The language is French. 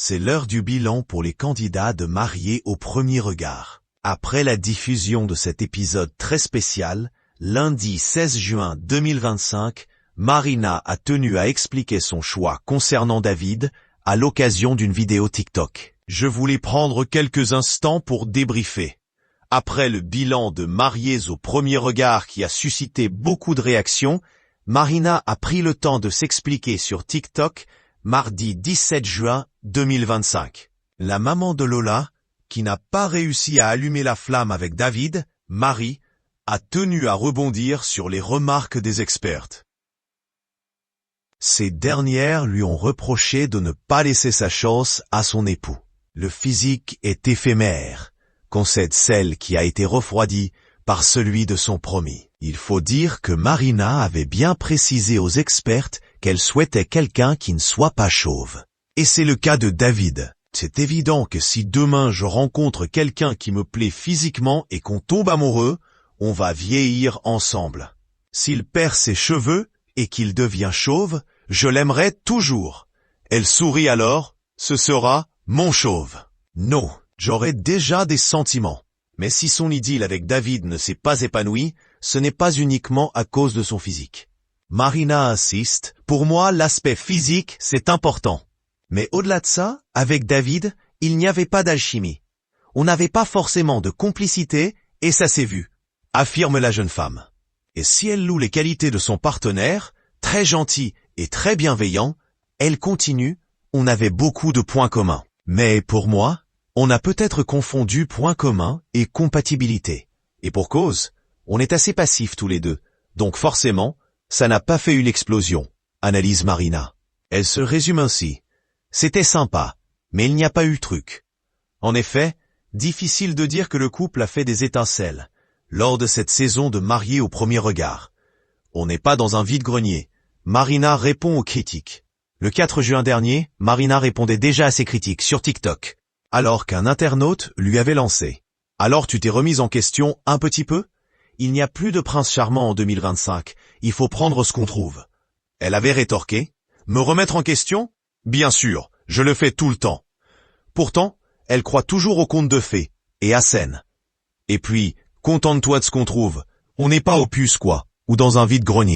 C'est l'heure du bilan pour les candidats de Mariés au premier regard. Après la diffusion de cet épisode très spécial, lundi 16 juin 2025, Marina a tenu à expliquer son choix concernant David à l'occasion d'une vidéo TikTok. Je voulais prendre quelques instants pour débriefer. Après le bilan de Mariés au premier regard qui a suscité beaucoup de réactions, Marina a pris le temps de s'expliquer sur TikTok mardi 17 juin 2025. La maman de Lola, qui n'a pas réussi à allumer la flamme avec David, Marie, a tenu à rebondir sur les remarques des expertes. Ces dernières lui ont reproché de ne pas laisser sa chance à son époux. Le physique est éphémère, concède celle qui a été refroidie par celui de son promis. Il faut dire que Marina avait bien précisé aux expertes qu'elle souhaitait quelqu'un qui ne soit pas chauve. Et c'est le cas de David. C'est évident que si demain je rencontre quelqu'un qui me plaît physiquement et qu'on tombe amoureux, on va vieillir ensemble. S'il perd ses cheveux et qu'il devient chauve, je l'aimerai toujours. Elle sourit alors, ce sera mon chauve. Non, j'aurai déjà des sentiments. Mais si son idylle avec David ne s'est pas épanouie, ce n'est pas uniquement à cause de son physique. Marina insiste, pour moi l'aspect physique c'est important. Mais au-delà de ça, avec David, il n'y avait pas d'alchimie. On n'avait pas forcément de complicité et ça s'est vu, affirme la jeune femme. Et si elle loue les qualités de son partenaire, très gentil et très bienveillant, elle continue, on avait beaucoup de points communs. Mais pour moi, on a peut-être confondu points communs et compatibilité. Et pour cause, on est assez passifs tous les deux. Donc forcément, ça n'a pas fait une explosion, analyse Marina. Elle se résume ainsi. C'était sympa, mais il n'y a pas eu truc. En effet, difficile de dire que le couple a fait des étincelles lors de cette saison de Mariés au premier regard. On n'est pas dans un vide-grenier. Marina répond aux critiques. Le 4 juin dernier, Marina répondait déjà à ces critiques sur TikTok. Alors qu'un internaute lui avait lancé. Alors tu t'es remise en question un petit peu? Il n'y a plus de prince charmant en 2025, il faut prendre ce qu'on trouve. Elle avait rétorqué. Me remettre en question? Bien sûr, je le fais tout le temps. Pourtant, elle croit toujours aux contes de fées, et à scène. Et puis, contente-toi de ce qu'on trouve, on n'est pas au puce quoi, ou dans un vide-grenier.